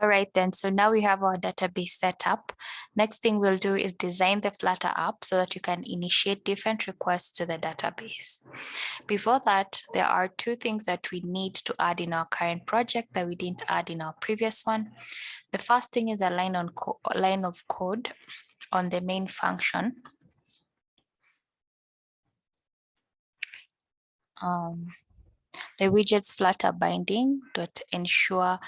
All right, then. So now we have our database set up. Next thing we'll do is design the Flutter app so that you can initiate different requests to the database. Before that, there are two things that we need to add in our current project that we didn't add in our previous one. The first thing is a line of code on the main function. The widget's Flutter binding dot ensure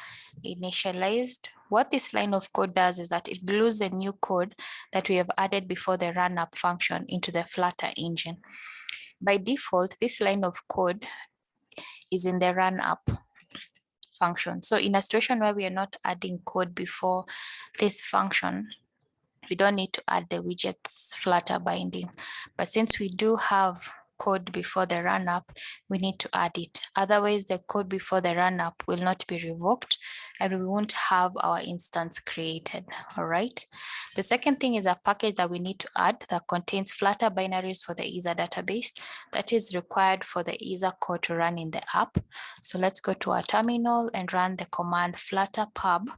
initialized. What this line of code does is that it glues the new code that we have added before the run up function into the Flutter engine. By default, this line of code is in the run up function. So in a situation where we are not adding code before this function, we don't need to add the widget's Flutter binding. But since we do have code before the run up, we need to add it. Otherwise, the code before the run up will not be revoked and we won't have our instance created. All right. The second thing is a package that we need to add that contains Flutter binaries for the Isar database that is required for the Isar code to run in the app. So let's go to our terminal and run the command flutter pub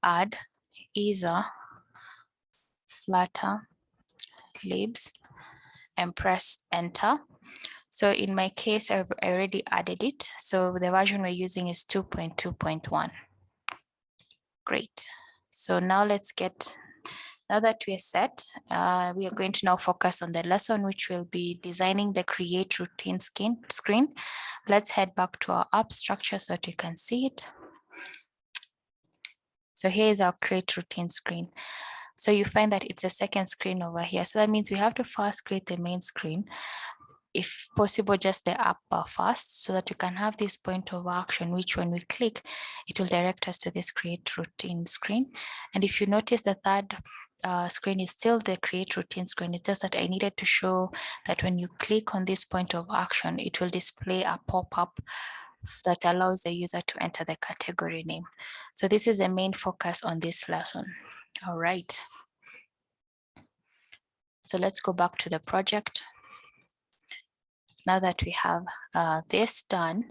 add Isar Flutter libs and press enter. So in my case, I already added it. So the version we're using is 2.2.1. Great. So now now that we're set, we are going to now focus on the lesson, which will be designing the create routine screen. Let's head back to our app structure so that you can see it. So here is our create routine screen. So you find that it's a second screen over here. So that means we have to first create the main screen. If possible, just the app bar first, so that you can have this point of action, which when we click, it will direct us to this create routine screen. And if you notice, the third screen is still the create routine screen. It's just that I needed to show that when you click on this point of action, it will display a pop-up that allows the user to enter the category name. So this is the main focus on this lesson. All right. So let's go back to the project. Now that we have this done,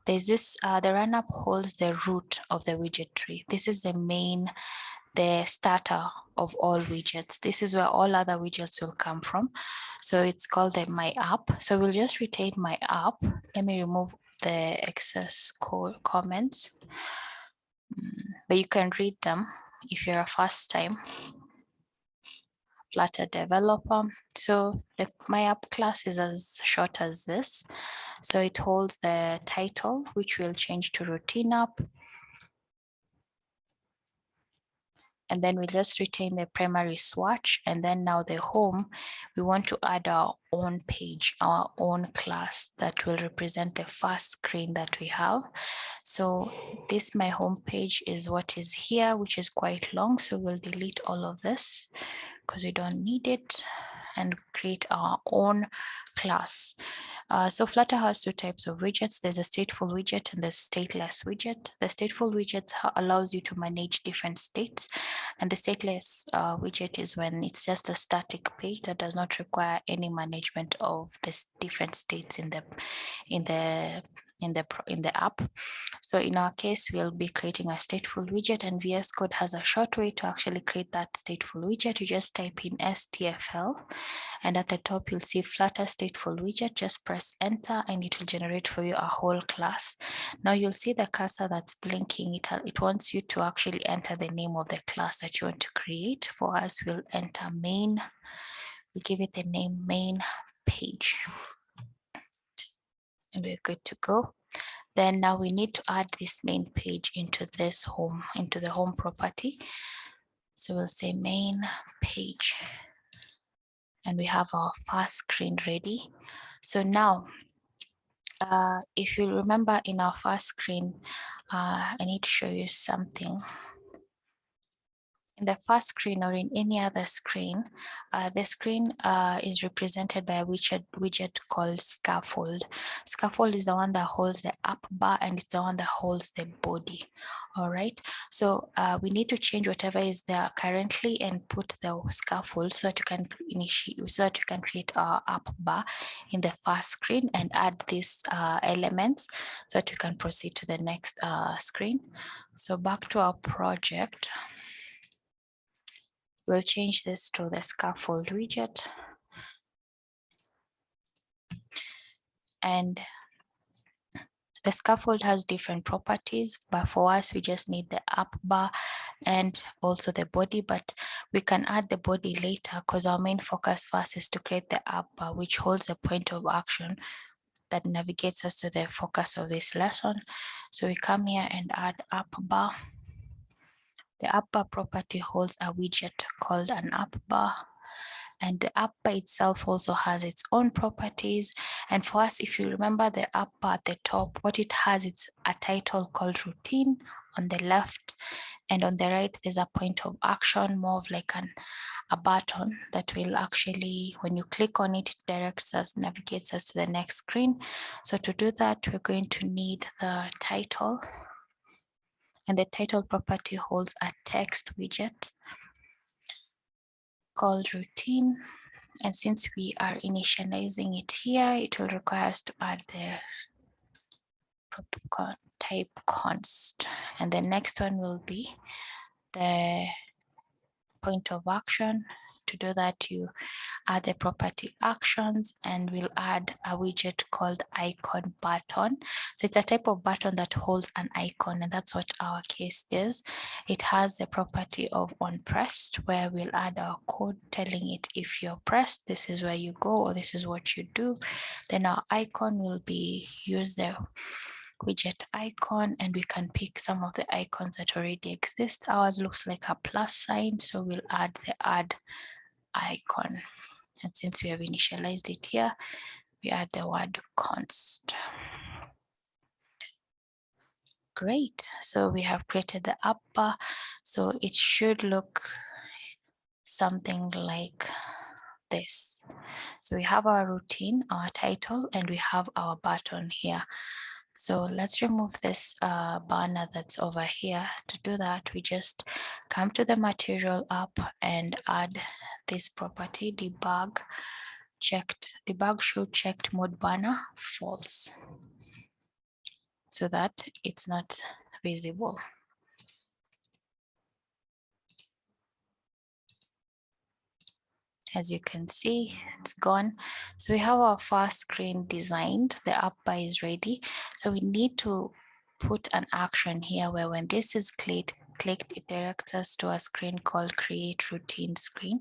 there's this, the run up holds the root of the widget tree. This is the starter of all widgets. This is where all other widgets will come from. So it's called the my app. So we'll just retain my app. Let me remove the excess comments, but you can read them if you're a first time Flutter developer. So the my app class is as short as this. So it holds the title, which will change to routine app. And then we just retain the primary swatch. And then now the home, we want to add our own page, our own class that will represent the first screen that we have. So this my home page is what is here, which is quite long. So we'll delete all of this because we don't need it and create our own class. So Flutter has two types of widgets. There's a stateful widget and the stateless widget. The stateful widget allows you to manage different states, and the stateless widget is when it's just a static page that does not require any management of the different states in the app. So in our case, we'll be creating a stateful widget, and VS Code has a short way to actually create that stateful widget. You just type in STFL, and at the top, you'll see Flutter stateful widget. Just press enter, and it will generate for you a whole class. Now you'll see the cursor that's blinking. It wants you to actually enter the name of the class that you want to create. For us, we'll enter main. We'll give it the name main page. And we're good to go. Then now we need to add this main page into this home, into the home property. So we'll say main page. And we have our first screen ready. So now, if you remember in our first screen, I need to show you something. In the first screen or in any other screen, the screen is represented by a widget called scaffold. Scaffold is the one that holds the up bar and it's the one that holds the body. All right, so we need to change whatever is there currently and put the scaffold so that you can initiate, so that you can create our up bar in the first screen and add these elements so that you can proceed to the next screen. So back to our project. We'll change this to the scaffold widget. And the scaffold has different properties, but for us, we just need the up bar and also the body, but we can add the body later because our main focus first is to create the up bar, which holds a point of action that navigates us to the focus of this lesson. So we come here and add up bar. The up bar property holds a widget called an up bar. And the up bar itself also has its own properties. And for us, if you remember the up bar at the top, what it has, it's a title called routine on the left. And on the right, there's a point of action, more of like a button that will actually, when you click on it, it directs us, navigates us to the next screen. So to do that, we're going to need the title. And the title property holds a text widget called routine. And since we are initializing it here, it will require us to add the type const. And the next one will be the point of action. To do that, you add the property actions and we'll add a widget called icon button. So it's a type of button that holds an icon, and that's what our case is. It has the property of on pressed, where we'll add our code telling it if you're pressed, this is where you go, or this is what you do. Then our icon will be use the widget icon, and we can pick some of the icons that already exist. Ours looks like a plus sign, so we'll add the add icon. And since we have initialized it here, we add the word const. Great. So we have created the up bar. So it should look something like this. So we have our routine, our title, and we have our button here. So let's remove this banner that's over here. To do that, we just come to the material app and add this property, debug show checked mode banner false, so that it's not visible. As you can see, it's gone. So we have our first screen designed, the up bar is ready. So we need to put an action here where when this is clicked, it directs us to a screen called create routine screen.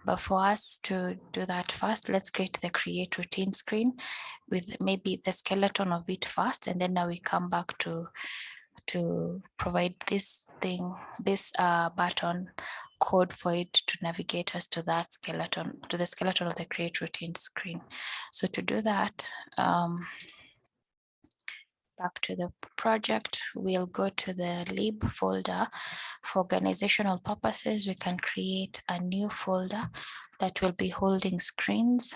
But for us to do that first, let's create the create routine screen with maybe the skeleton of it first, and then now we come back to provide this button code for it to navigate us to that skeleton, to the skeleton of the create routine screen. So to do that, back to the project, we'll go to the lib folder. For organizational purposes, we can create a new folder that will be holding screens.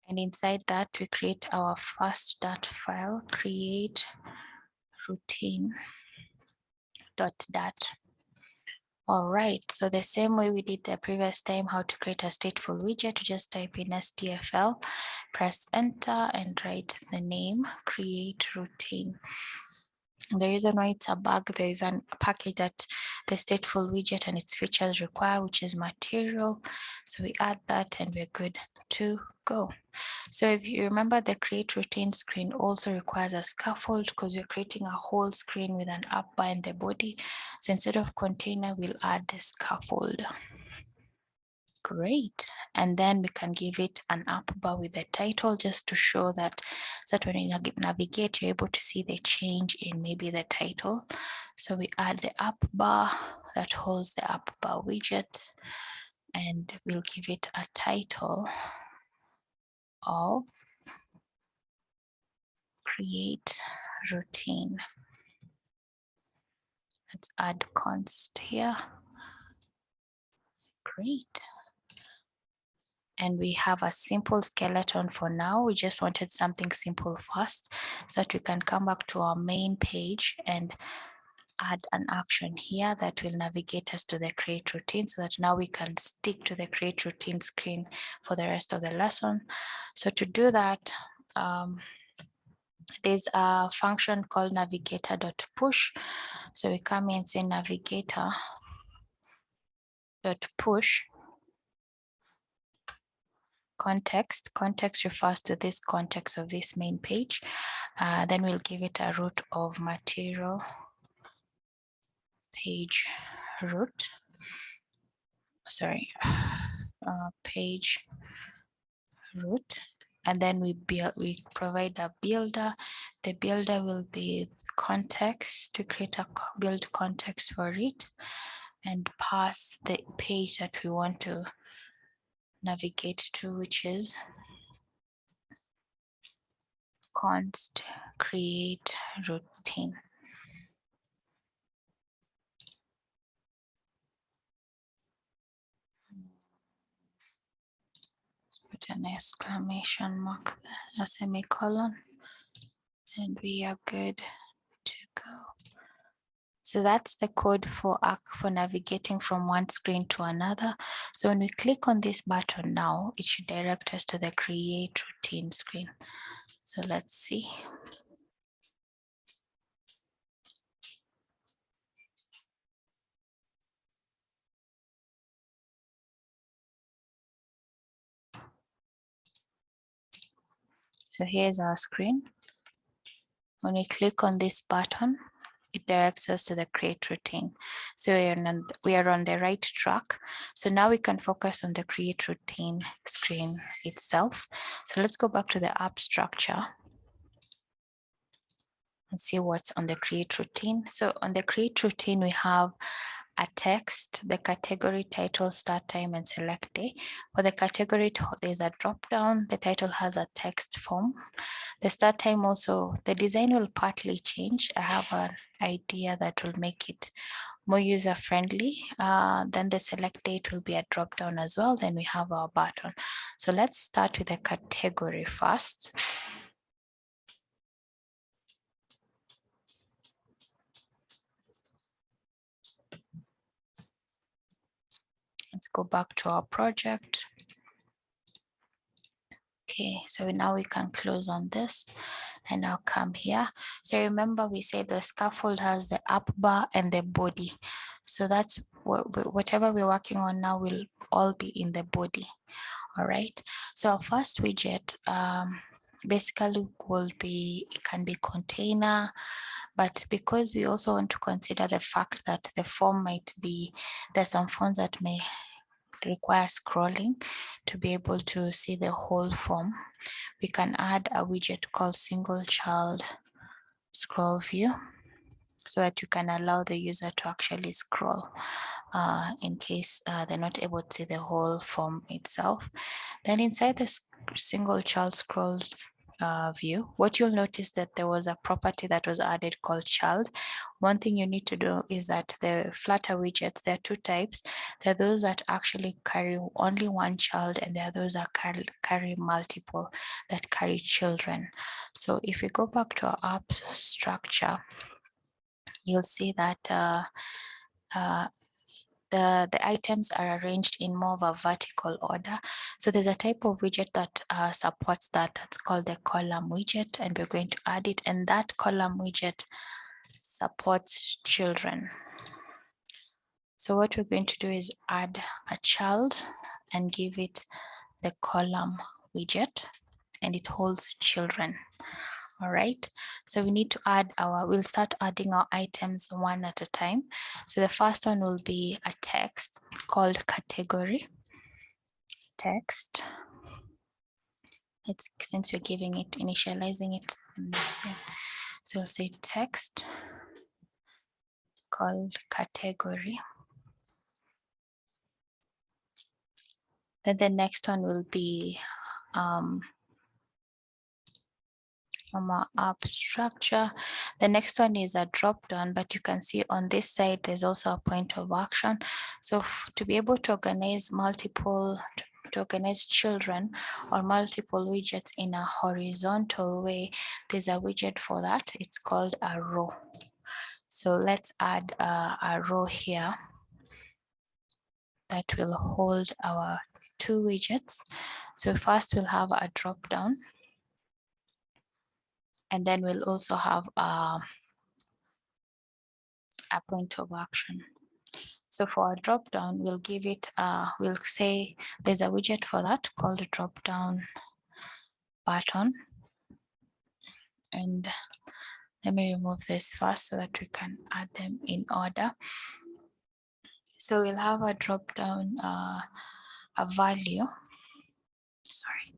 And inside that, we create our first .dat file, create routine .dat. All right, so the same way we did the previous time, how to create a stateful widget, just type in STFL, press enter and write the name, create routine. The reason why it's a bug, there is a package that the stateful widget and its features require, which is material. So we add that and we're good to go. So if you remember, the create routine screen also requires a scaffold because we're creating a whole screen with an up bar in the body. So instead of container, we'll add the scaffold. Great. And then we can give it an up bar with the title just to show that, so that when you navigate, you're able to see the change in maybe the title. So we add the up bar that holds the up bar widget, and we'll give it a title of create routine. Let's add const here. Great. And we have a simple skeleton for now. We just wanted something simple first so that we can come back to our main page and add an action here that will navigate us to the create routine, so that now we can stick to the create routine screen for the rest of the lesson. So to do that, there's a function called navigator.push. So we come in and say navigator.push context. Context refers to this context of this main page. Then we'll give it a root of material page root. Sorry, page root. And then we provide a builder. The builder will be context to create a build context for it, and pass the page that we want to navigate to, which is const create routine. Let's put an exclamation mark there, a semicolon, and we are good to go. So that's the code for navigating from one screen to another. So when we click on this button now, it should direct us to the create routine screen. So let's see. So here's our screen. When we click on this button, it directs us to the create routine. So we are on the right track. So now we can focus on the create routine screen itself. So let's go back to the app structure and see what's on the create routine. So on the create routine, we have a text, the category, title, start time, and select day. For the category, there's a drop down. The title has a text form. The start time also, the design will partly change. I have an idea that will make it more user-friendly. Then the select date will be a drop down as well. Then we have our button. So let's start with the category first. Let's go back to our project. Okay, so now we can close on this and I'll come here. So remember we said the scaffold has the up bar and the body. So that's whatever we're working on now will all be in the body. All right, so our first widget basically will be, it can be container, but because we also want to consider the fact that the form might be, there's some forms that may require scrolling to be able to see the whole form, we can add a widget called single child scroll view, so that you can allow the user to actually scroll in case they're not able to see the whole form itself. Then inside the single child scroll view, what you'll notice that there was a property that was added called child. One thing you need to do is that the Flutter widgets, there are two types. There are those that actually carry only one child, and there are those that carry multiple, that carry children. So if we go back to our app structure, you'll see that the items are arranged in more of a vertical order. So there's a type of widget that supports that. That's called the column widget, and we're going to add it. And that column widget supports children. So what we're going to do is add a child and give it the column widget, and it holds children. All right, so we need to add we'll start adding our items one at a time. So the first one will be a text called category text. Since we're giving it, initializing it, so we'll say text called category. Then the next one will be from our app structure. The next one is a drop down, but you can see on this side, there's also a point of action. So to be able to organize to organize children or multiple widgets in a horizontal way, there's a widget for that. It's called a row. So let's add a row here that will hold our two widgets. So first we'll have a drop down, and then we'll also have a point of action. So for our drop down, we'll give it, we'll say there's a widget for that called a drop down button. And let me remove this first so that we can add them in order. So we'll have a drop down, a value. Sorry.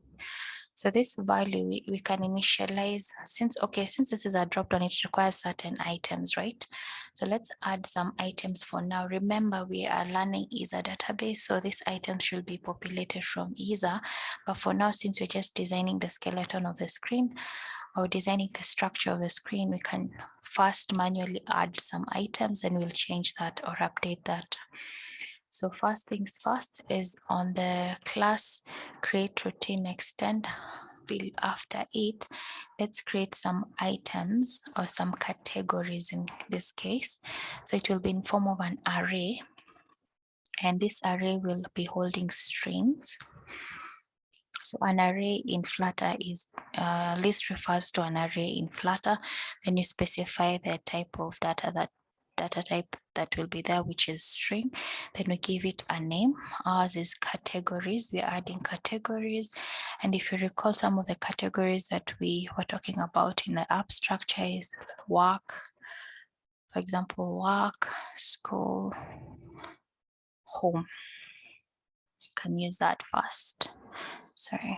So this value we can initialize since this is a drop down, it requires certain items, right? So let's add some items for now. Remember, we are learning Isar database, so this item should be populated from Isar. But for now, since we're just designing the skeleton of the screen or designing the structure of the screen, we can first manually add some items and we'll change that or update that. So first things first is on the class create routine extend. After it, let's create some items or some categories in this case. So it will be in form of an array, and this array will be holding strings. So an array in Flutter is list refers to an array in Flutter. Then you specify the type of data type that will be there, which is string. Then we give it a name. Ours is categories. We're adding categories. And if you recall, some of the categories that we were talking about in the app structure is work, for example, work, school, home. You can use that first. Sorry.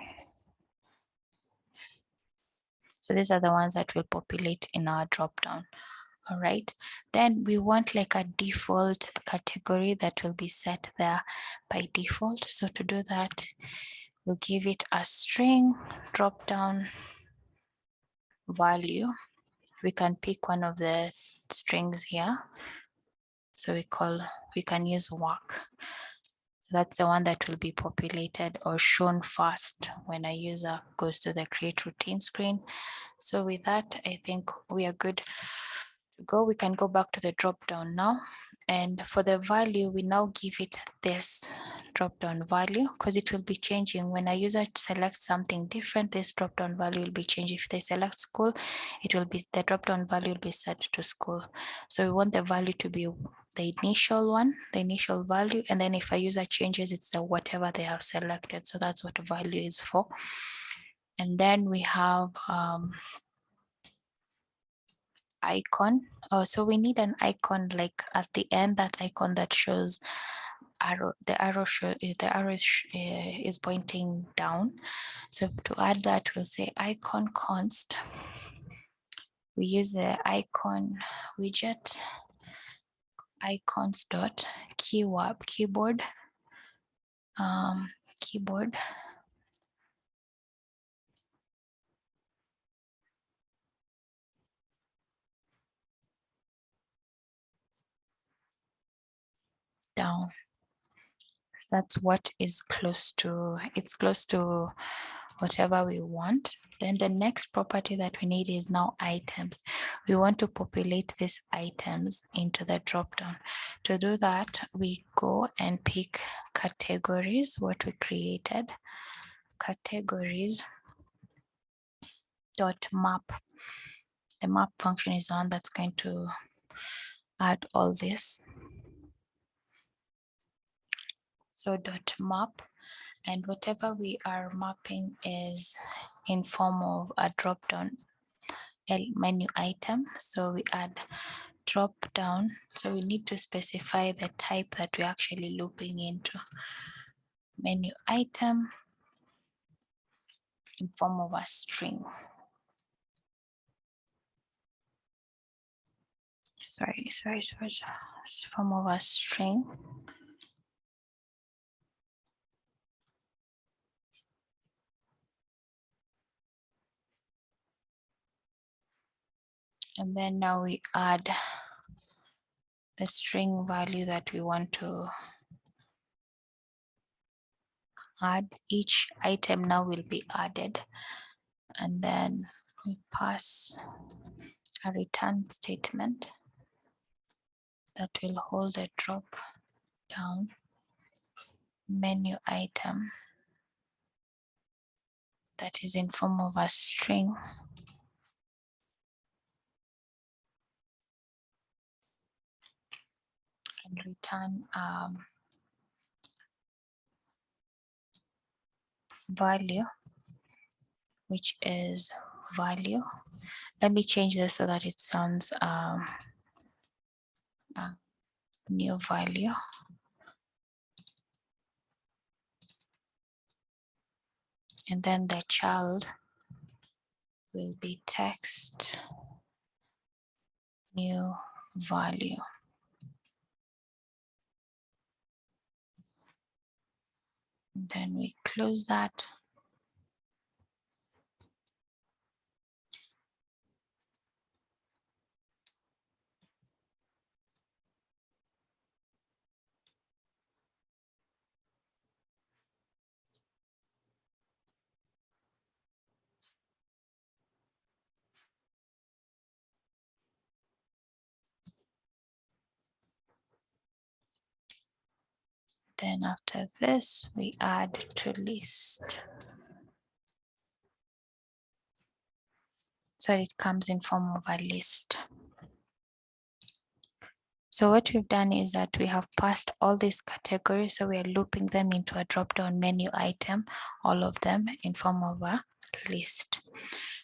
So these are the ones that will populate in our dropdown. All right, then we want like a default category that will be set there by default. So to do that, we'll give it a string dropdown value. We can pick one of the strings here. So we can use work. So that's the one that will be populated or shown first when a user goes to the create routine screen. So with that, I think we are good to go. We can go back to the drop down now. And for the value, we now give it this drop down value because it will be changing when a user selects something different. This drop down value will be changed. If they select school, it will be the drop down value will be set to school. So we want the value to be the initial one, the initial value, and then if a user changes, it's the whatever they have selected. So that's what value is for. And then we have icon. Oh, so we need an icon like at the end, that icon that shows arrow. The arrow is pointing down. So to add that, we'll say icon const. We use the icon widget icons dot keyboard down. That's what is close to, it's close to whatever we want. Then the next property that we need is now items. We want to populate these items into the dropdown. To do that, we go and pick categories, what we created, categories dot map. The map function is one that's going to add all this. So dot map, and whatever we are mapping is in form of a drop down menu item. So we add drop down. So we need to specify the type that we're actually looping into. Menu item in form of a string. Sorry, form of a string. And then now we add the string value that we want to add. Each item now will be added, and then we pass a return statement that will hold a drop down menu item that is in form of a string, and return value, which is value. Let me change this so that it sounds new value. And then the child will be text new value. Then we close that. Then after this, we add to list. So it comes in form of a list. So what we've done is that we have passed all these categories. So we are looping them into a drop-down menu item, all of them in form of a list.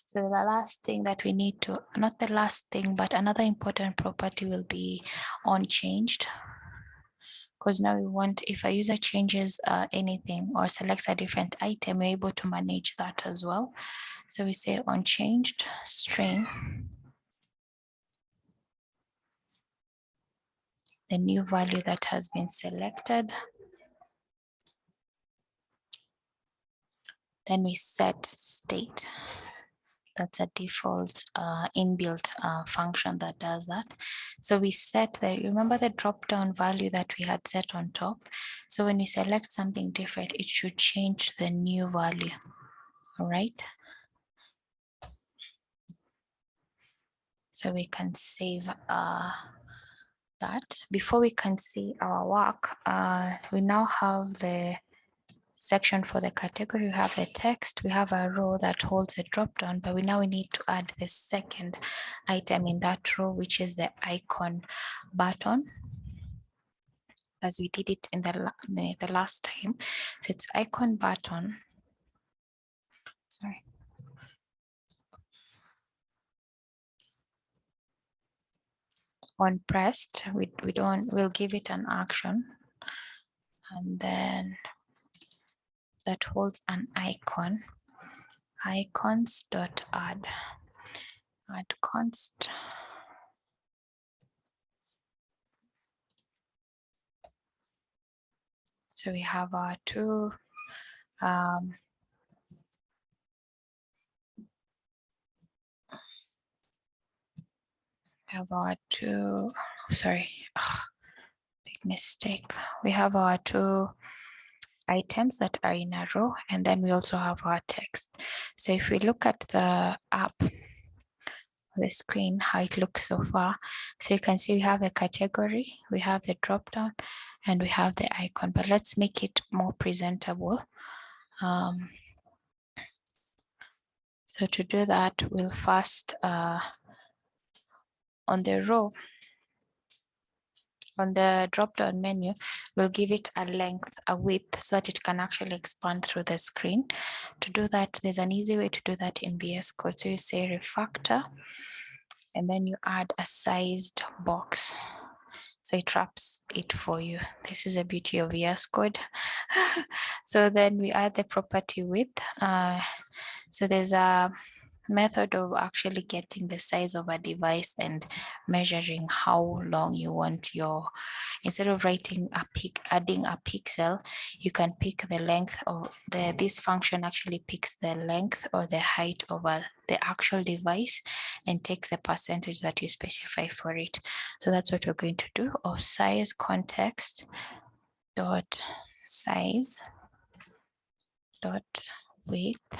So the last thing that we need to, not the last thing, but another important property will be onChanged. Because now we want, if a user changes anything or selects a different item, we're able to manage that as well. So we say onChanged string, the new value that has been selected. Then we set state. That's a default inbuilt function that does that. So we set the, remember the drop down value that we had set on top. So when you select something different, it should change the new value. All right. So we can save that. Before we can see our work, we now have the section for the category. We have the text, we have a row that holds a drop down, but we need to add the second item in that row, which is the icon button, as we did it in the last time. So it's icon button. Sorry. When pressed, we'll give it an action, and then that holds an icon. Icons.add. Add const. So we have our two big mistake. We have our two items that are in a row, and then we also have our text. So if we look at the app, the screen, how it looks so far, so you can see we have a category, we have the drop down, and we have the icon, but let's make it more presentable. So to do that, we'll first on the row, on the drop-down menu, we'll give it a length, a width, so that it can actually expand through the screen. To do that, there's an easy way to do that in VS Code. So you say refactor, and then you add a sized box. So it wraps it for you. This is the beauty of VS Code. So then we add the property width. So there's a method of actually getting the size of a device and measuring how long you want your, instead of writing a adding a pixel, you can pick the length of this function actually picks the length or the height of the actual device and takes a percentage that you specify for it. So that's what we're going to do, of size context dot size dot width.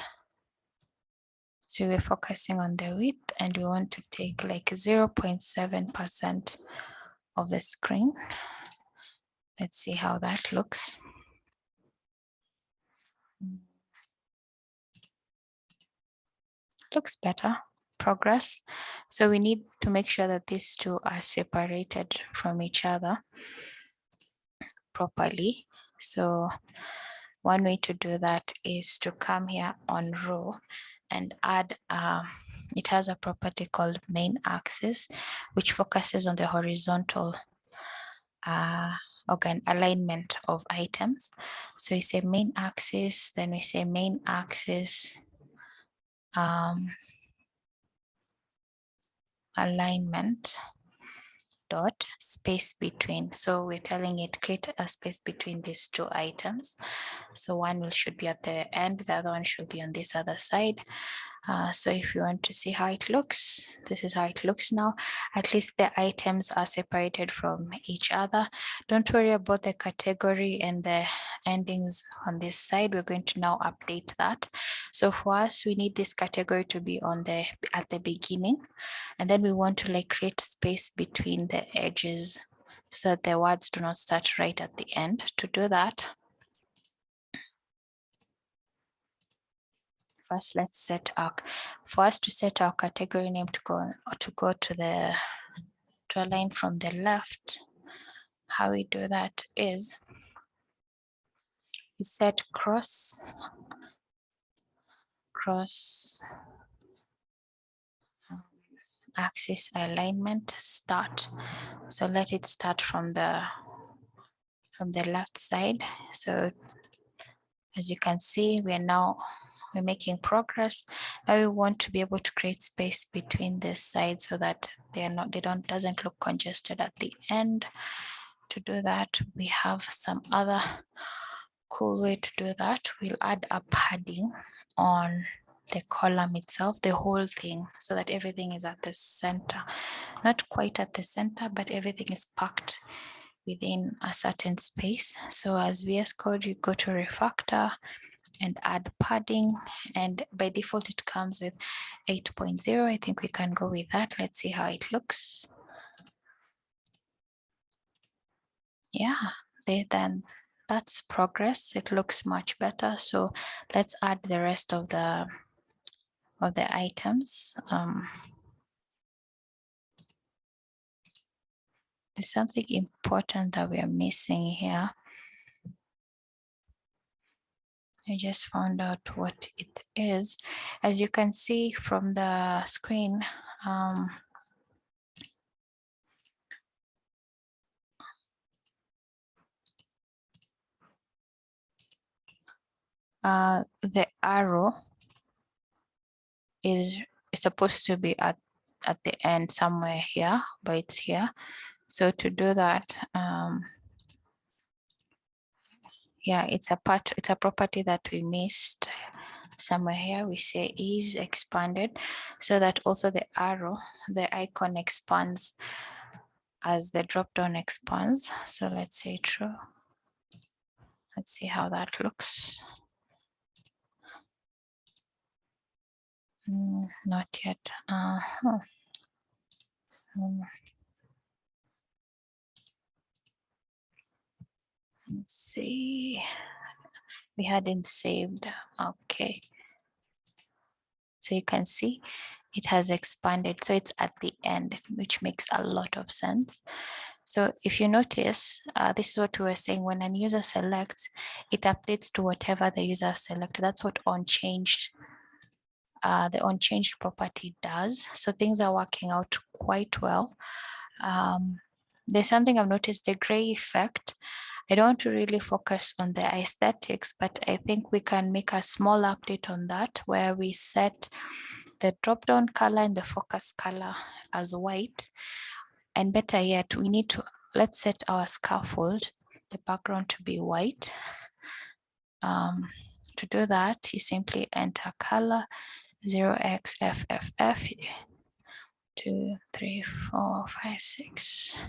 So we're focusing on the width and we want to take like 0.7% of the screen. Let's see how that looks. Looks better. Progress. So we need to make sure that these two are separated from each other properly. So one way to do that is to come here on row and add, it has a property called main axis, which focuses on the horizontal alignment of items. So we say main axis, then we say main axis alignment dot space between. So we're telling it create a space between these two items. So one should be at the end, the other one should be on this other side. So if you want to see how it looks, this is how it looks now. At least the items are separated from each other. Don't worry about the category and the endings on this side. We're going to now update that. So for us, we need this category to be on at the beginning, and then we want to like create space between the edges so that the words do not start right at the end. To do that, first, let's set our, for us to set our category name to go to align from the left. How we do that is we set cross axis alignment start. So let it start from the left side. So as you can see, we're making progress. Now we want to be able to create space between this side so that doesn't look congested at the end. To do that, we have some other cool way to do that. We'll add a padding on the column itself, the whole thing, so that everything is at the center. Not quite at the center, but everything is packed within a certain space. So as VS Code, you go to refactor and add padding, and by default it comes with 8.0. I think we can go with that. Let's see how it looks. Yeah, then that's progress. It looks much better. So let's add the rest of the items. There's something important that we are missing here. I just found out what it is. As you can see from the screen, the arrow is supposed to be at the end somewhere here, but it's here. So to do that, yeah, it's a property that we missed somewhere here. We say is expanded, so that also the arrow, the icon expands as the drop-down expands. So let's say true. Let's see how that looks. Not yet. Let's see. We hadn't saved. Okay. So you can see it has expanded. So it's at the end, which makes a lot of sense. So if you notice, this is what we were saying, when a user selects, it updates to whatever the user selected. That's what onChanged, the onChanged property does. So things are working out quite well. There's something I've noticed, the gray effect. I don't want to really focus on the aesthetics, but I think we can make a small update on that where we set the drop-down color and the focus color as white. And better yet, we need to, let's set our scaffold, the background to be white. To do that, you simply enter color 0xFFF 2, 3, 4, 5, 6.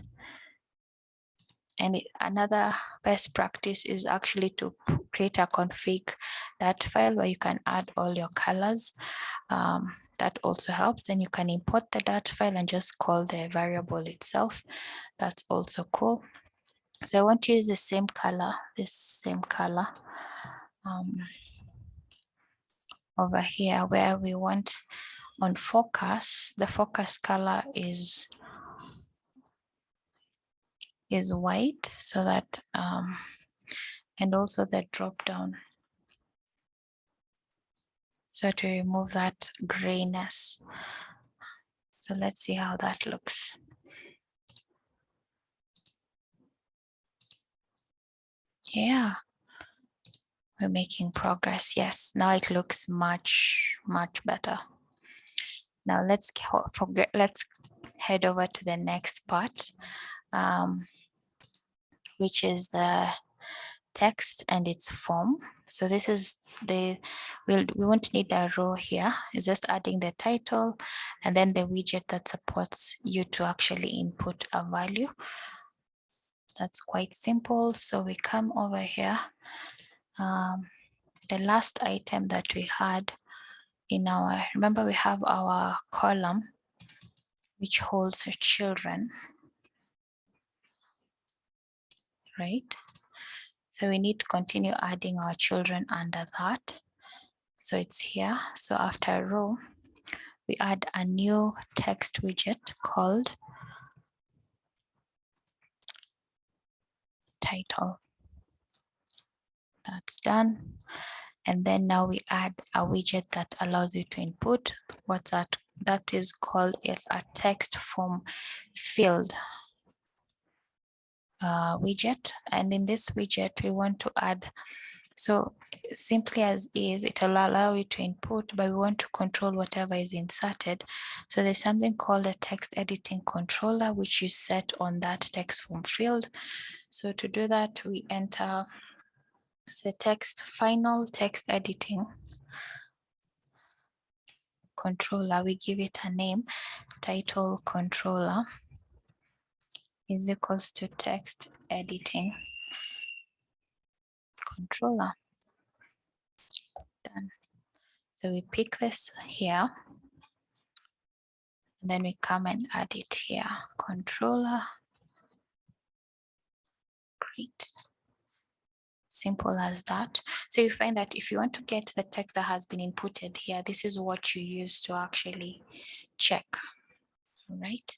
And another best practice is actually to create a config that file where you can add all your colors. That also helps. Then you can import the dat file and just call the variable itself. That's also cool. So I want to use the same color, over here where we want on focus, the focus color is white, so that and also the drop down, so to remove that grayness. So let's see how that looks. Yeah, we're making progress. Yes, now it looks much better. Now let's head over to the next part, which is the text and its form. So this is we won't need a row here. It's just adding the title and then the widget that supports you to actually input a value. That's quite simple. So we come over here. The last item that we had in our, remember we have our column which holds children, right? So we need to continue adding our children under that. So it's here. So after a row, we add a new text widget called title. That's done. And then now we add a widget that allows you to input. What's that? That is called a text form field widget. And in this widget, we want to add, so simply as is, it will allow you to input, but we want to control whatever is inserted. So there's something called a text editing controller, which you set on that text form field. So to do that, we enter the final text editing controller. We give it a name, title controller is equals to text editing controller. Done. So we pick this here, and then we come and add it here, controller. Great. Simple as that. So you find that if you want to get the text that has been inputted here, this is what you use to actually check, right?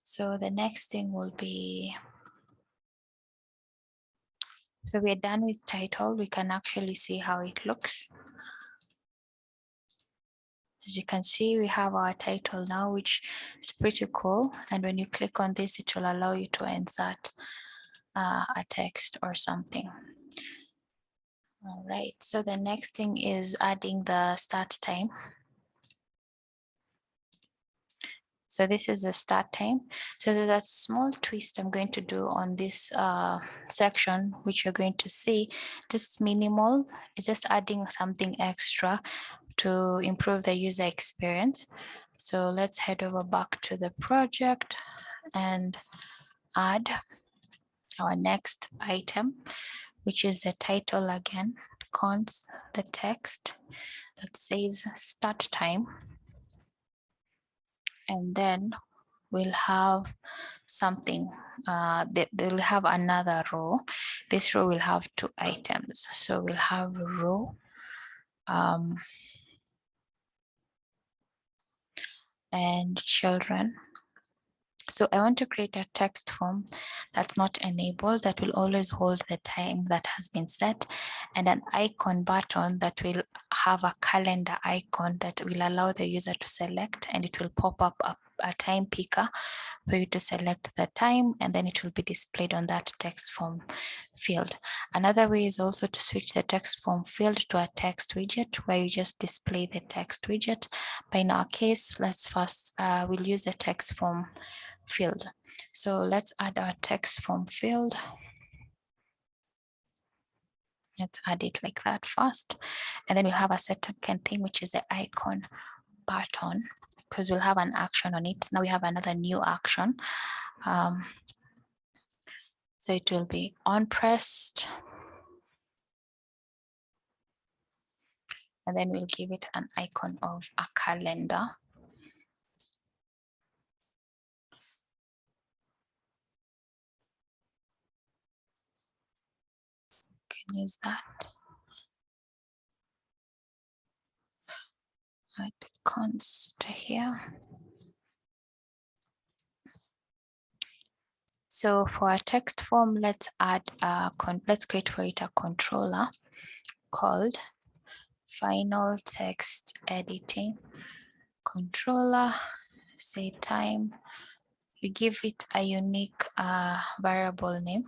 So the next thing will be, so we're done with title. We can actually see how it looks. As you can see, we have our title now, which is pretty cool. And when you click on this, it will allow you to insert a text or something. All right, so the next thing is adding the start time. So this is the start time. So there's a small twist I'm going to do on this section, which you're going to see, just minimal. It's just adding something extra to improve the user experience. So let's head over back to the project and add our next item, which is the title again, cons, the text that says start time. And then we'll have something, they'll have another row. This row will have 2 items. So we'll have row and children. So I want to create a text form that's not enabled, that will always hold the time that has been set, and an icon button that will have a calendar icon that will allow the user to select, and it will pop up a time picker for you to select the time, and then it will be displayed on that text form field. Another way is also to switch the text form field to a text widget where you just display the text widget. But in our case, let's first, we'll use the text form field. So let's add our text form field. Let's add it like that first. And then we'll have a second thing, which is the icon button, because we'll have an action on it. Now we have another new action. So it will be on pressed. And then we'll give it an icon of a calendar. Can use that. Add const here. So for a text form, let's add let's create for it a controller called final text editing controller. Say time. We give it a unique variable name.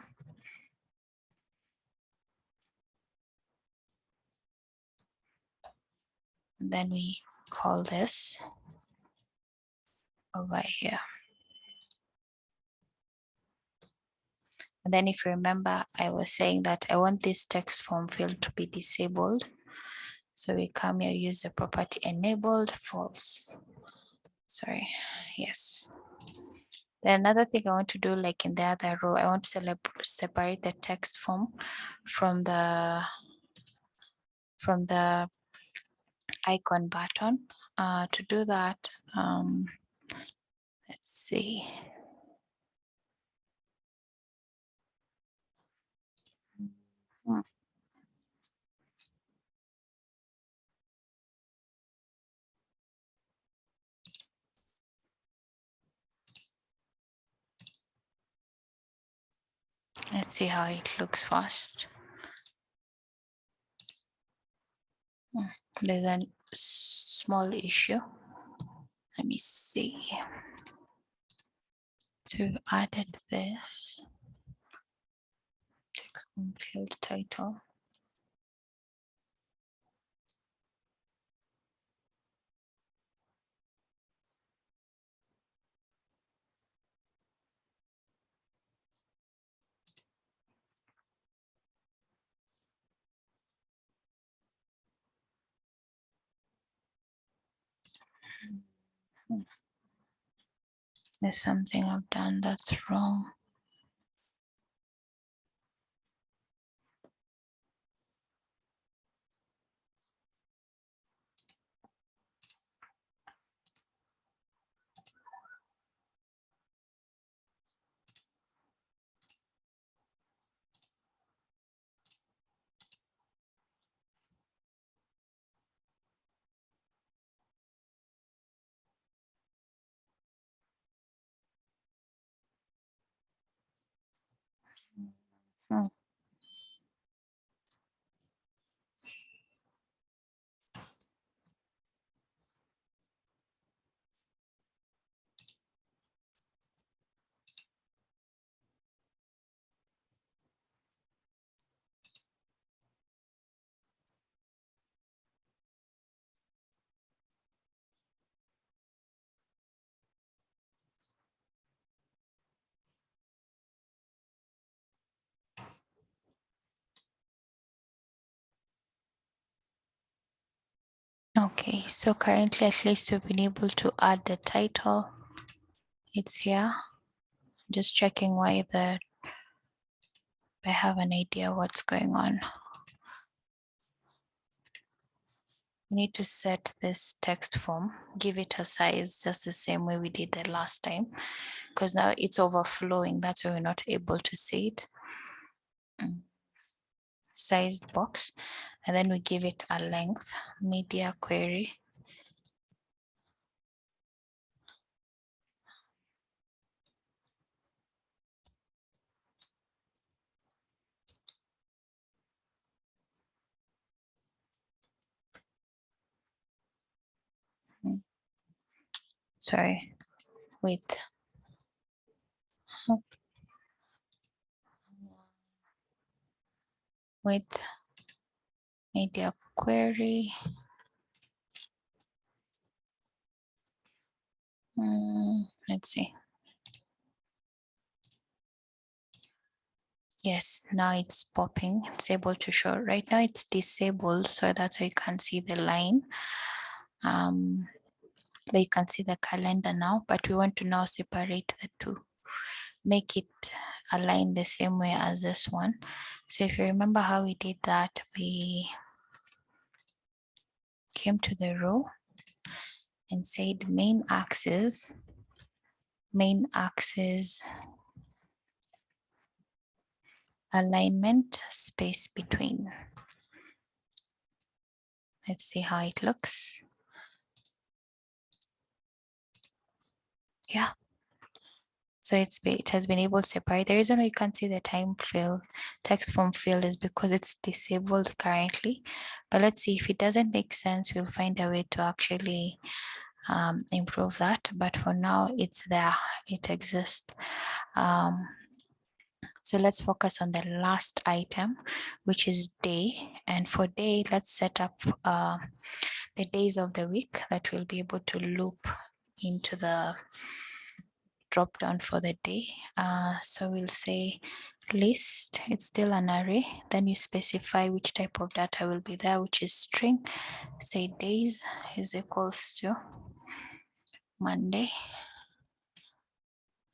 And then we call this over here. And then if you remember, I was saying that I want this text form field to be disabled. So we come here, use the property enabled false. Sorry, yes. Then another thing I want to do, like in the other row, I want to separate the text form from the icon button. To do that, let's see. Let's see how it looks first. There's a small issue. Let me see. So we've added this text form field title. There's something I've done that's wrong. Okay, so currently at least we've been able to add the title. It's here. Just checking why I have an idea what's going on. We need to set this text form, give it a size just the same way we did the last time, because now it's overflowing. That's why we're not able to see it. Sized box, and then we give it a length, media query. Sorry. with media query. Let's see. Yes, now it's popping. It's able to show. Right now it's disabled, so that's why you can't see the line. But you can see the calendar now, but we want to now separate the two, make it align the same way as this one. So if you remember how we did that, we came to the row and said main axis alignment space between. Let's see how it looks. Yeah. So it has been able to separate. The reason why you can't see the time field, text form field, is because it's disabled currently. But let's see if it doesn't make sense, we'll find a way to actually improve that. But for now, it's there, it exists. So let's focus on the last item, which is day. And for day, let's set up the days of the week that we'll be able to loop into the drop down for the day. So we'll say list, it's still an array. Then you specify which type of data will be there, which is string. Say days is equals to Monday,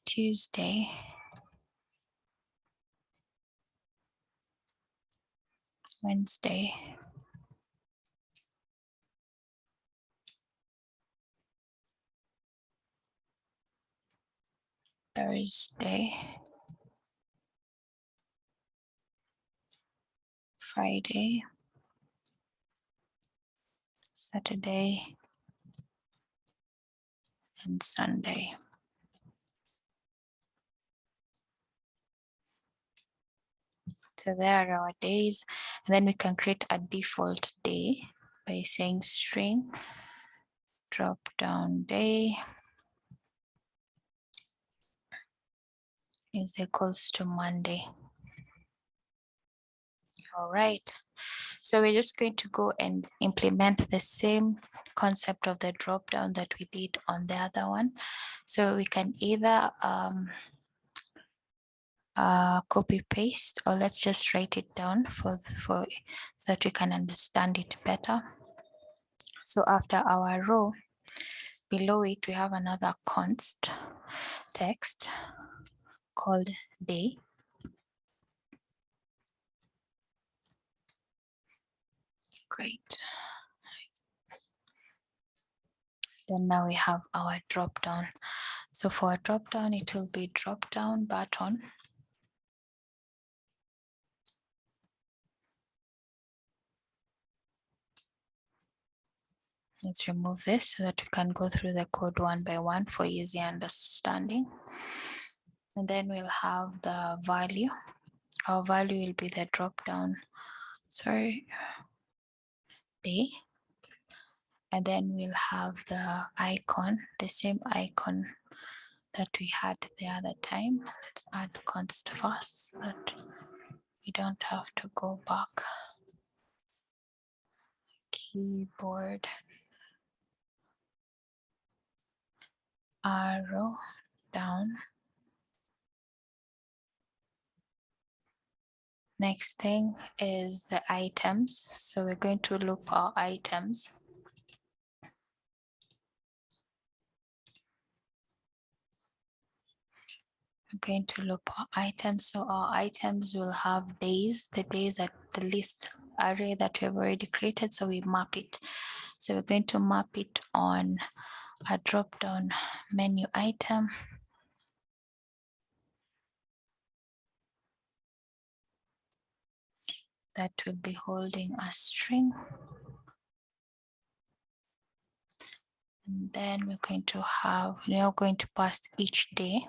Tuesday, Wednesday, Thursday, Friday, Saturday, and Sunday. So there are our days. And then we can create a default day by saying string drop down day is equals to Monday. All right. So we're just going to go and implement the same concept of the drop down that we did on the other one. So we can either copy paste, or let's just write it down for so that we can understand it better. So after our row, below it we have another const text called day. Great. Then now we have our drop down. So for a drop down, it will be drop down button. Let's remove this so that we can go through the code one by one for easy understanding. And then we'll have the value. Our value will be the drop down, day. And then we'll have the icon, the same icon that we had the other time. Let's add const first so that we don't have to go back. Keyboard, arrow down. Next thing is the items. So we're going to loop our items. We're going to loop our items. So our items will have days, the days at the list array that we've already created. So we map it. So we're going to map it on a drop down menu item. That will be holding a string. And then we're going to have, we're going to pass each day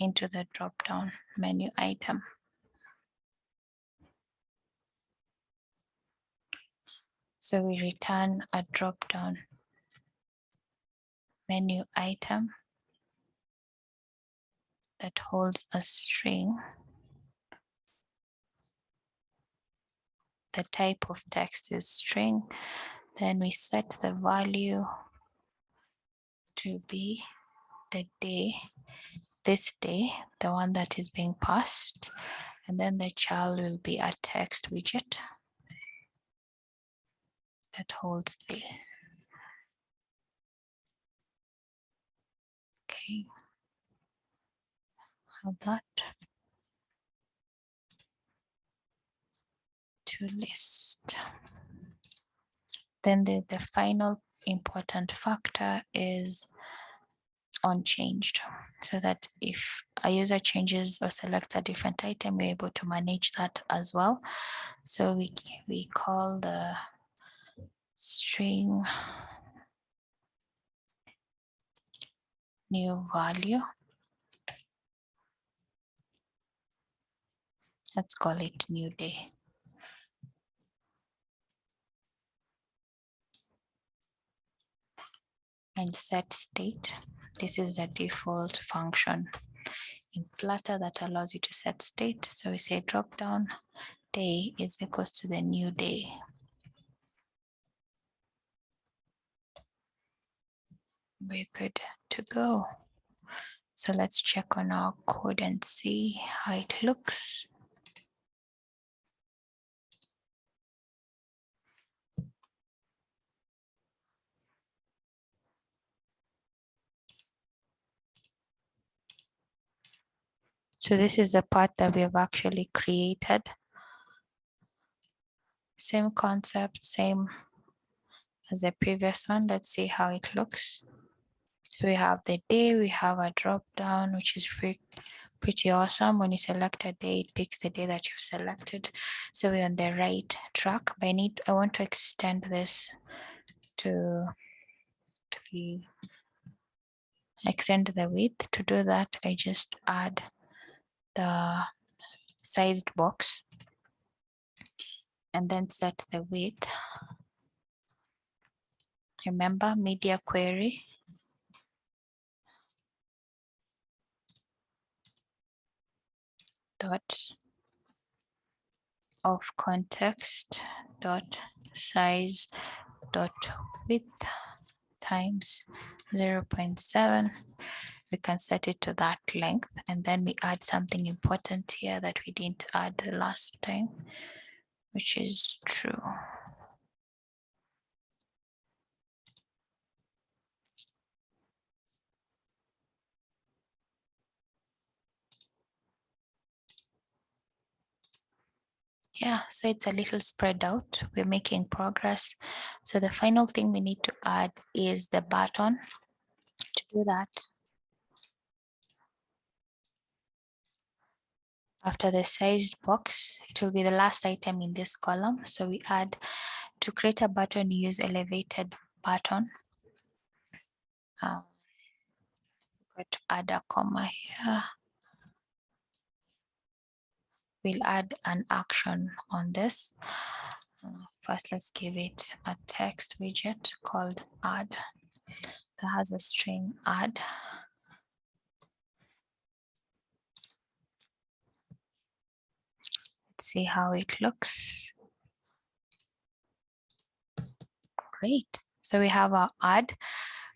into the drop down menu item. So we return a drop down menu item that holds a string. The type of text is string. Then we set the value to be the day, this day, the one that is being passed. And then the child will be a text widget that holds day. Okay, have that to list. Then the final important factor is unchanged, so that if a user changes or selects a different item, we're able to manage that as well. So we call the string new value. Let's call it new day. And set state. This is the default function in Flutter that allows you to set state. So we say dropdown day is equals to the new day. We're good to go. So let's check on our code and see how it looks. So this is the part that we have actually created. Same concept, same as the previous one. Let's see how it looks. So we have the day, we have a drop down, which is pretty awesome. When you select a day, it picks the day that you've selected. So we're on the right track, but I want to extend this to extend the width. To do that, I just add the sized box and then set the width. Remember, media query dot of context dot size dot width times 0.7. We can set it to that length, and then we add something important here that we didn't add the last time, which is true. Yeah, so it's a little spread out. We're making progress. So the final thing we need to add is the button. To do that, after the sized box, it will be the last item in this column. So we add, to create a button, use elevated button. Going to add a comma here. We'll add an action on this. First, let's give it a text widget called add that has a string add. Let's see how it looks. Great. So we have our add.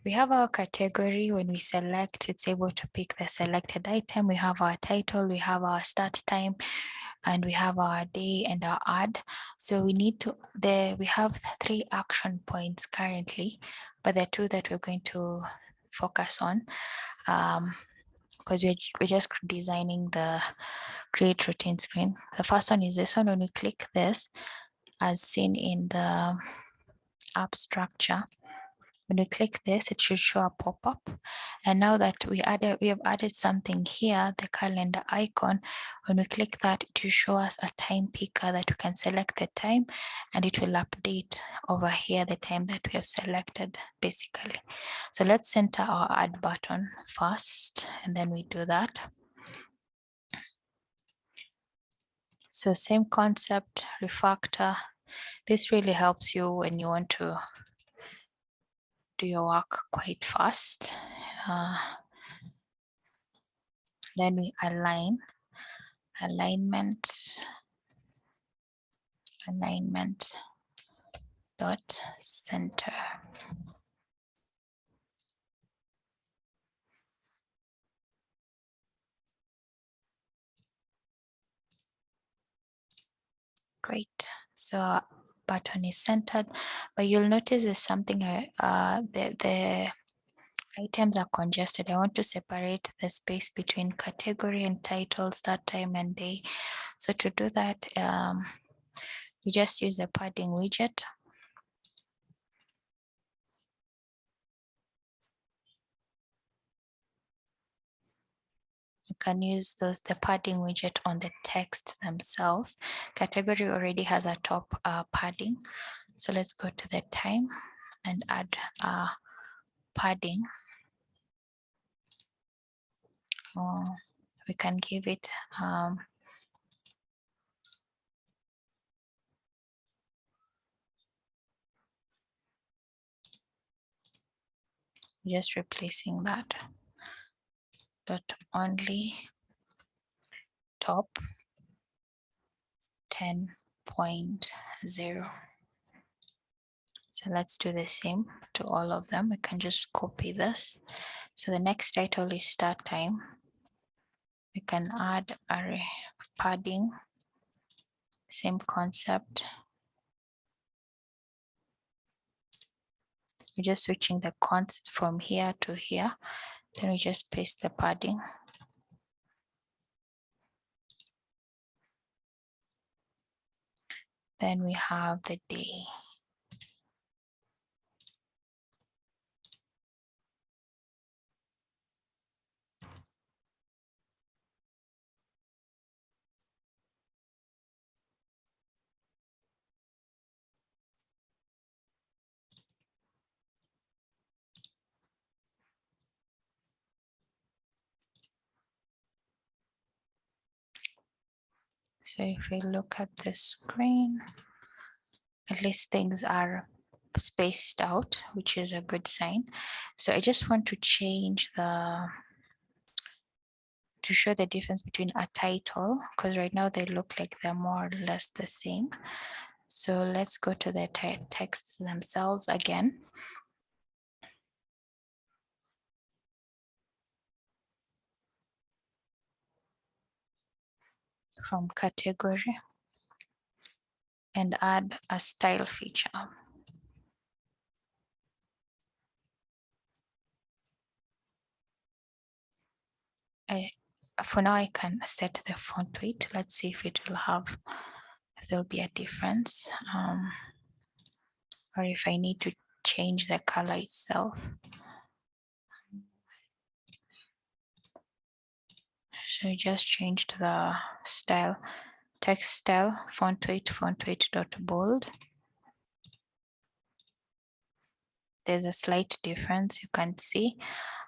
We have our category. When we select, it's able to pick the selected item. We have our title, we have our start time, and we have our day and our add. So we need to, we have 3 action points currently, but the 2 that we're going to focus on, because we're just designing the create routine screen. The first one is this one. When we click this, as seen in the app structure, when we click this, it should show a pop-up. And now that we have added something here, the calendar icon. When we click that, it will show us a time picker that we can select the time, and it will update over here the time that we have selected, basically. So let's center our add button first, and then we do that. So same concept, refactor. This really helps you when you want to do your work quite fast. Then we align, alignment dot center. Great. So button is centered, but you'll notice there's something, the items are congested. I want to separate the space between category and title, start time and day. So to do that, we just use the padding widget. You can use the padding widget on the text themselves. Category already has a top padding. So let's go to the time and add padding. We can give it just replacing that dot only top 10.0. So let's do the same to all of them. We can just copy this. So the next title is start time. We can add array padding, same concept. We're just switching the concept from here to here. Then we just paste the padding. Then we have the day. So if we look at the screen, at least things are spaced out, which is a good sign. So I just want to change to show the difference between a title, because right now they look like they're more or less the same. So let's go to the texts themselves again. From category and add a style feature. For now, I can set the font weight. Let's see if it will have, if there'll be a difference, or if I need to change the color itself. So I just changed the style, text style, font weight dot bold. There's a slight difference you can see.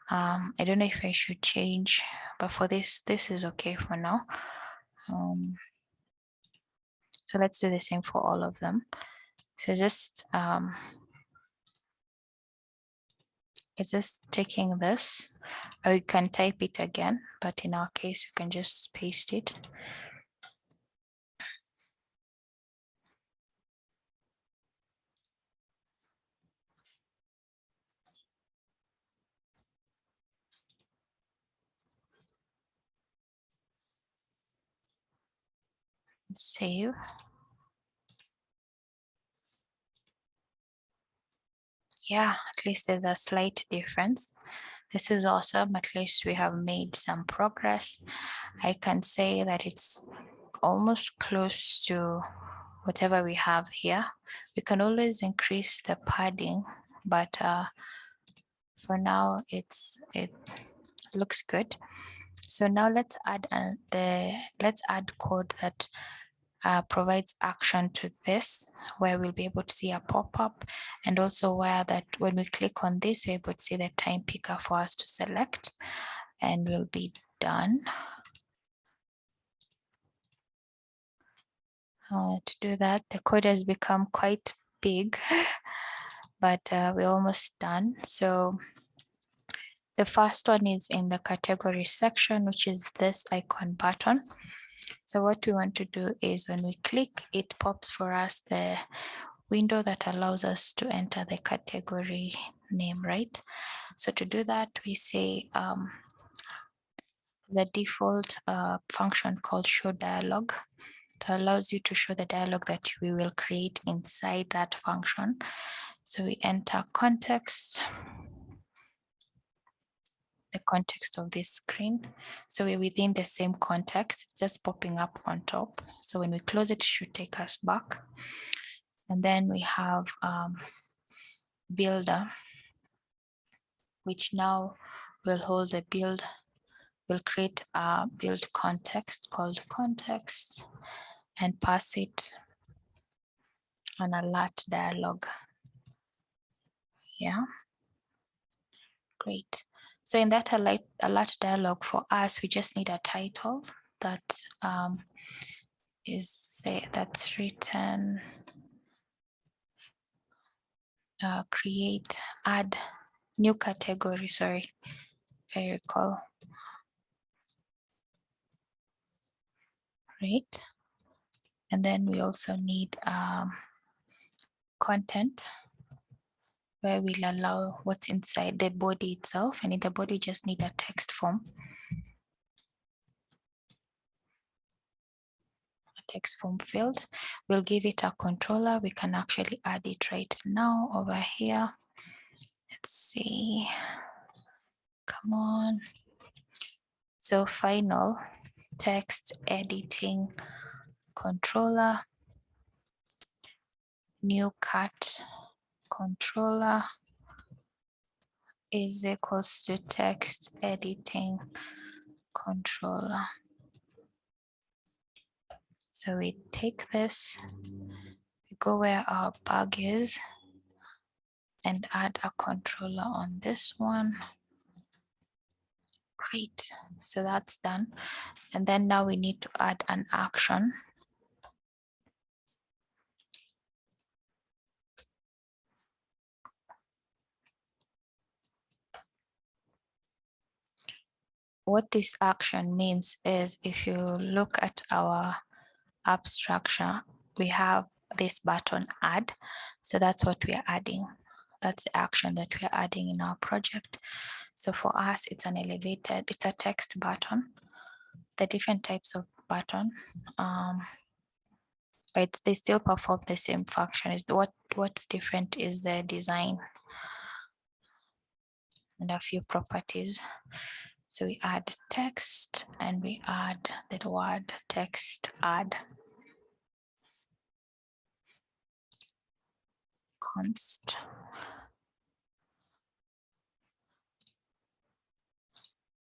I don't know if I should change, but for this is okay for now. So let's do the same for all of them. So just it's just taking this, or you can type it again, but in our case, you can just paste it. Save. Yeah, at least there's a slight difference. This is awesome. At least we have made some progress. I can say that it's almost close to whatever we have here. We can always increase the padding, but for now it looks good. So now let's add code that provides action to this, where we'll be able to see a pop-up, and also where that when we click on this, we're able to see the time picker for us to select, and we'll be done. To do that, the code has become quite big, but we're almost done. So the first one is in the category section, which is this icon button. So what we want to do is when we click, it pops for us the window that allows us to enter the category name, right? So to do that, we say the default function called show dialog that allows you to show the dialog that we will create inside that function. So we enter context, the context of this screen. So we're within the same context, it's just popping up on top. So when we close it, it should take us back. And then we have builder, which now will hold the build, will create a build context called context and pass it an alert dialog. Yeah, great. So in that alert dialog for us, we just need a title that is say that's written, create, add new category, sorry, if I recall, right? And then we also need content where we'll allow what's inside the body itself. And in the body, just need a text form. A text form field. We'll give it a controller. We can actually add it right now over here. Let's see. Come on. So final text editing controller, new cut controller is equals to text editing controller. So we take this, we go where our bug is and add a controller on this one. Great, so that's done. And then now we need to add an action. What this action means is if you look at our app structure, we have this button add. So that's what we are adding. That's the action that we are adding in our project. So for us, it's an elevated, it's a text button. The different types of button, but they still perform the same function. Is what's different is the design and a few properties. So we add text and we add the word text add const.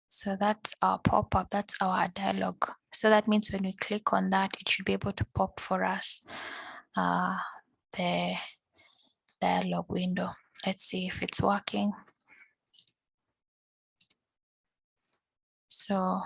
So that's our pop-up, that's our dialog. So that means when we click on that, it should be able to pop for us the dialog window. Let's see if it's working. So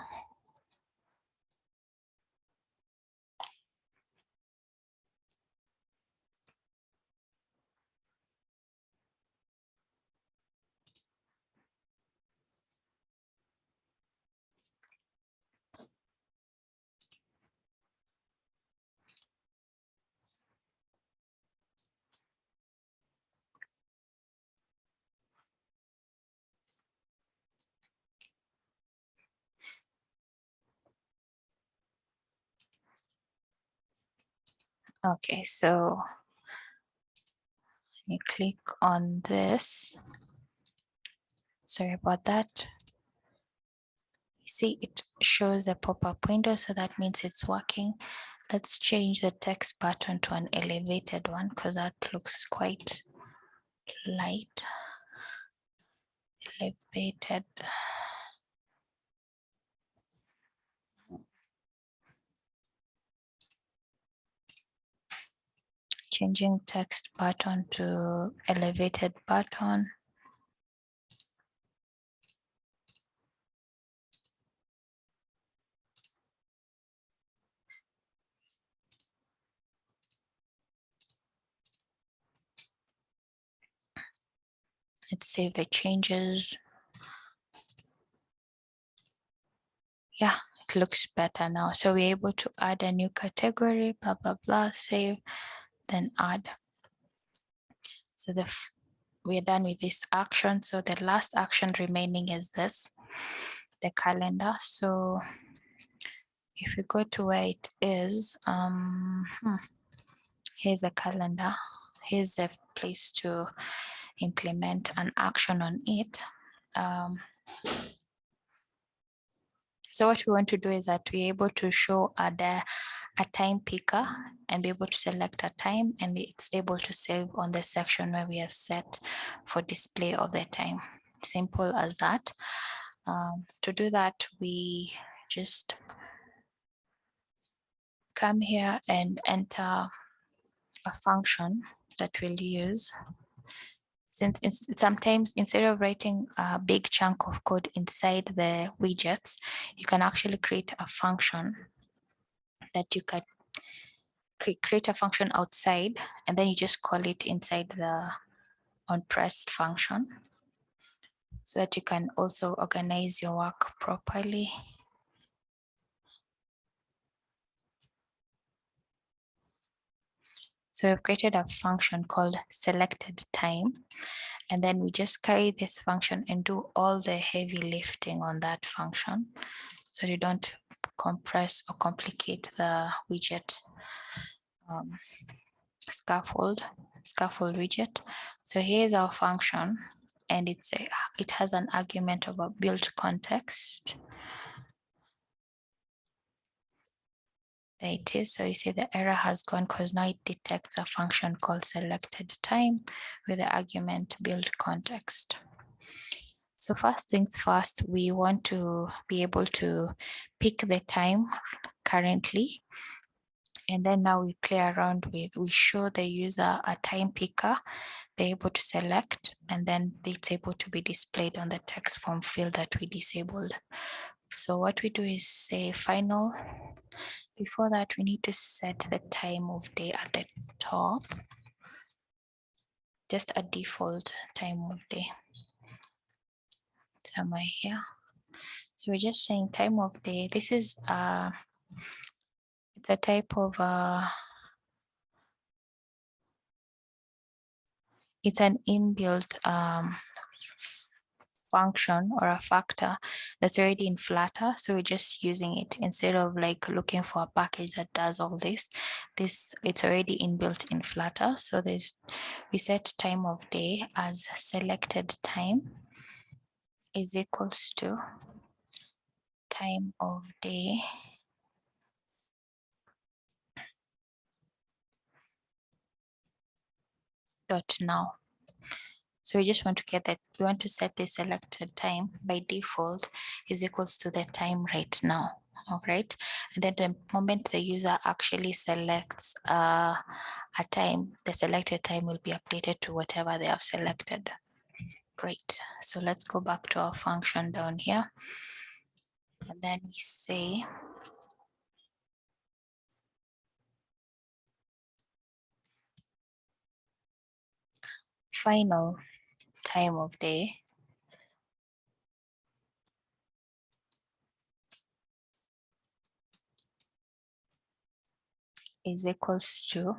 okay, so you click on this. Sorry about that. You see, it shows a pop-up window, so that means it's working. Let's change the text button to an elevated one because that looks quite light. Elevated. Changing text button to elevated button. Let's save the changes. Yeah, it looks better now. So we're able to add a new category, blah, blah, blah, save, then add. So we're done with this action. So the last action remaining is this, the calendar. So if we go to where it is, here's a calendar. Here's a place to implement an action on it. So what we want to do is that we're able to show a time picker and be able to select a time, and it's able to save on the section where we have set for display of the time. Simple as that. To do that, we just come here and enter a function that we'll use. Since sometimes instead of writing a big chunk of code inside the widgets, you can actually create a function that you can create a function outside, and then you just call it inside the onPressed function, so that you can also organize your work properly. So we've created a function called selected time, and then we just carry this function and do all the heavy lifting on that function, so you don't compress or complicate the widget scaffold widget. So here's our function, and it has an argument of a build context. There it is. So you see the error has gone because now it detects a function called selected time with the argument build context. So first things first, we want to be able to pick the time currently. And then now we play around with, we show the user a time picker, they're able to select, and then it's able to be displayed on the text form field that we disabled. So what we do is say final. Before that, we need to set the time of day at the top, just a default time of day somewhere here. So we're just saying time of day. This is it's a type of it's an inbuilt function or a factor that's already in Flutter. So we're just using it instead of like looking for a package that does all this. It's already inbuilt in Flutter. So we set time of day as selected time is equals to time of day dot now. So we just want to get that, we want to set the selected time by default is equals to the time right now. All right. And then the moment the user actually selects a time, the selected time will be updated to whatever they have selected. Great. So let's go back to our function down here. And then we say final time of day is equals to,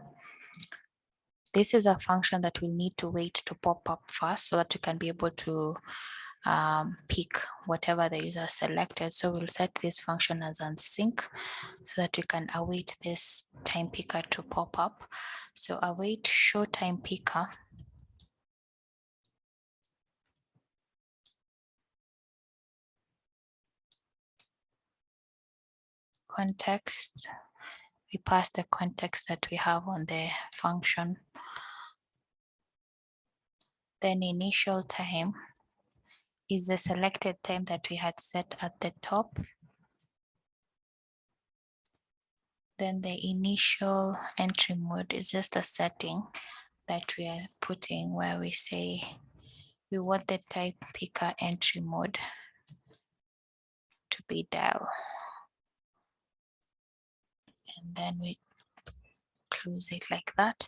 this is a function that will need to wait to pop up first so that you can be able to pick whatever the user selected. So we'll set this function as unsync so that you can await this time picker to pop up. So await show time picker context. We pass the context that we have on the function. Then initial time is the selected time that we had set at the top. Then the initial entry mode is just a setting that we are putting where we say we want the time picker entry mode to be dial. And then we close it like that.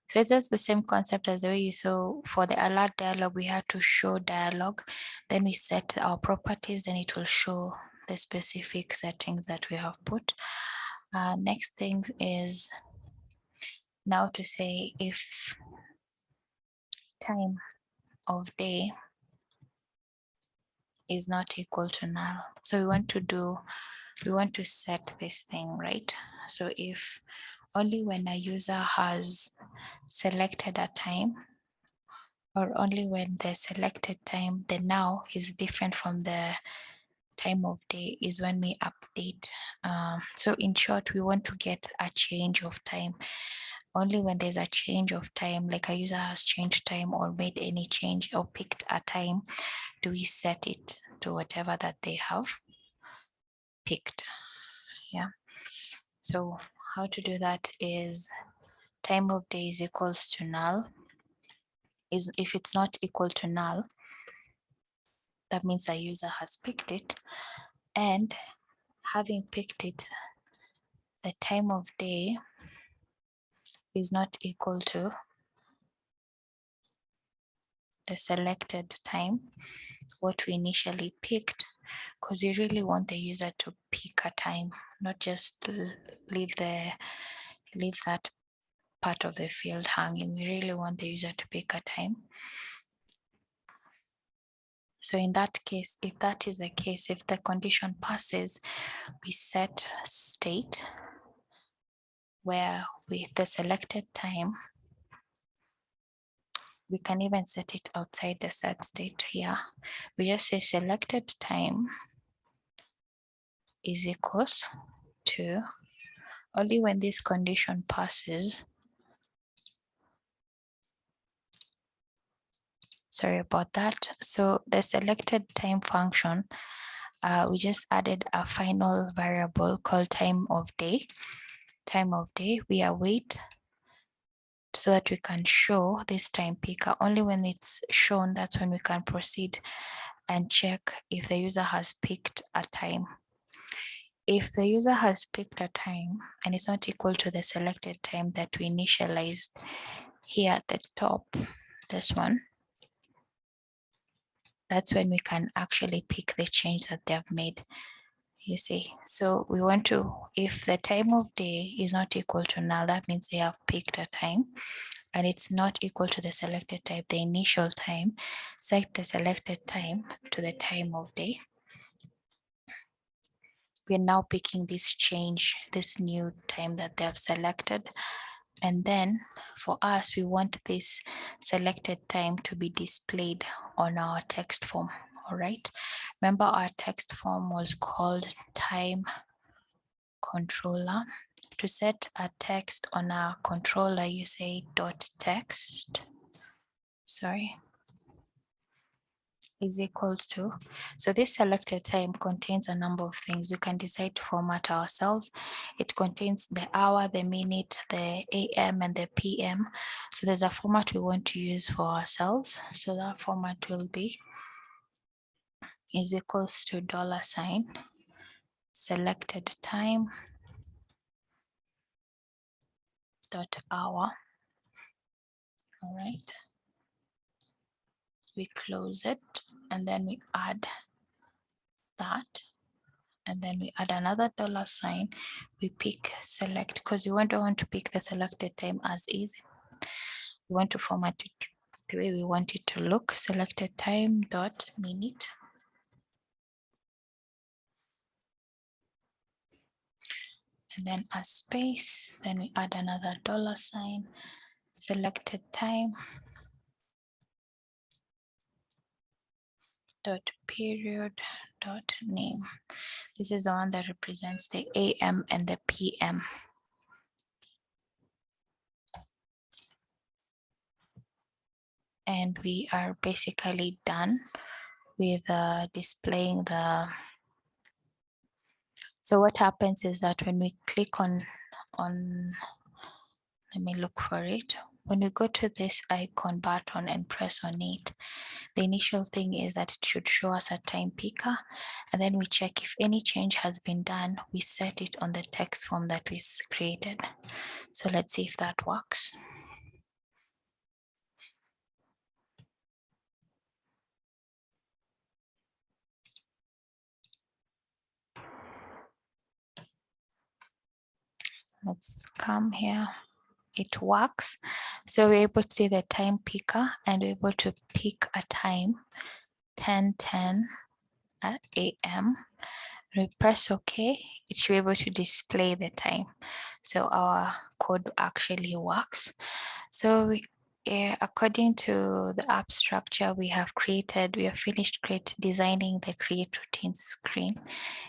So it's just the same concept as the way you saw for the alert dialog, we had to show dialog, then we set our properties, then it will show the specific settings that we have put. Next thing is now to say if time of day is not equal to null. So we want to set this thing, right? So if only when a user has selected a time, or only when the selected time, the now is different from the time of day, is when we update. So in short, we want to get a change of time. Only when there's a change of time, like a user has changed time or made any change or picked a time, do we set it to whatever that they have picked. Yeah. So how to do that is time of day is equals to null. Is if it's not equal to null, that means a user has picked it, and having picked it, the time of day is not equal to the selected time, what we initially picked, because you really want the user to pick a time, not just leave that part of the field hanging. We really want the user to pick a time. So in that case, if that is the case, if the condition passes, we set state where with the selected time, we can even set it outside the set state here. We just say selected time is equals to, only when this condition passes, sorry about that. So the selected time function, we just added a final variable called time of day. Time of day, we await so that we can show this time picker. Only when it's shown, that's when we can proceed and check if the user has picked a time. If the user has picked a time and it's not equal to the selected time that we initialized here at the top, this one, that's when we can actually pick the change that they've made. You see, so we want to, if the time of day is not equal to null, that means they have picked a time and it's not equal to the selected type, the initial time, set the selected time to the time of day. We're now picking this change, this new time that they have selected. And then for us, we want this selected time to be displayed on our text form. All right. Remember our text form was called time controller. To set a text on our controller, you say dot text, sorry, is equals to, so this selected time contains a number of things. We can decide to format ourselves. It contains the hour, the minute, the AM and the PM. So there's a format we want to use for ourselves. So that format will be is equals to $, selected time dot hour. All right. We close it and then we add that, and then we add another $. We pick select, because we don't want to pick the selected time as is. We want to format it the way we want it to look. Selected time dot minute. And then a space, then we add another $. Selected time dot period dot name. This is the one that represents the AM and the PM. And we are basically done with displaying the. So what happens is that when we click on, let me look for it. When we go to this icon button and press on it, the initial thing is that it should show us a time picker, and then we check if any change has been done. We set it on the text form that we created. So let's see if that works. Let's come here. It works. So we're able to see the time picker and we're able to pick a time, 10:10 a.m. We press OK, it should be able to display the time. So our code actually works. So according to the app structure we have finished designing the create routine screen.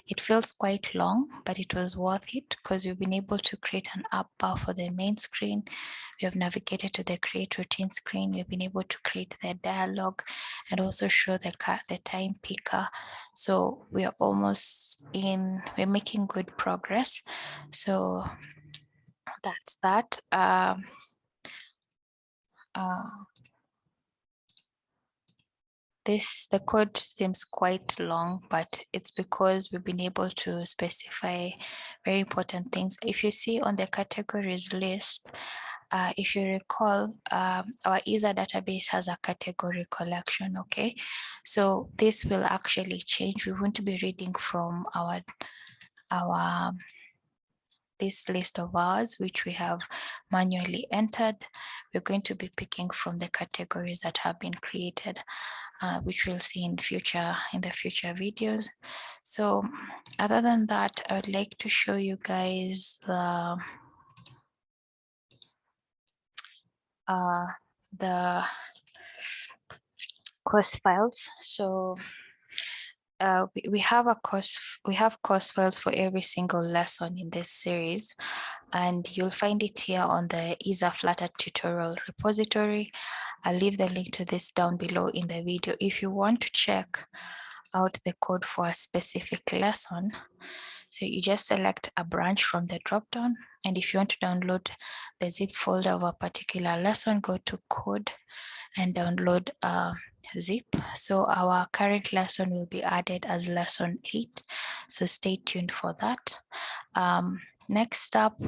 It feels quite long, but it was worth it because we've been able to create an app bar for the main screen. We have navigated to the create routine screen. We've been able to create the dialog and also show the time picker. So we're making good progress. So that's that. The code seems quite long, but it's because we've been able to specify very important things. If you see on the categories list, if you recall, our Isar database has a category collection, okay? So this will actually change. We won't be reading from this list of ours, which we have manually entered. We're going to be picking from the categories that have been created, which we'll see in the future videos. So other than that, I would like to show you guys the course files. So we have course files for every single lesson in this series, and you'll find it here on the Isar Flutter tutorial repository. I'll leave the link to this down below in the video. If you want to check out the code for a specific lesson, so you just select a branch from the dropdown, and if you want to download the zip folder of a particular lesson, go to code and download zip. So our current lesson will be added as lesson 8. So stay tuned for that. Next up,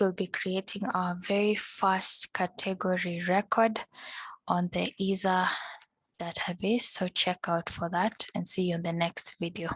we'll be creating our very first category record on the Isar database. So check out for that and see you in the next video.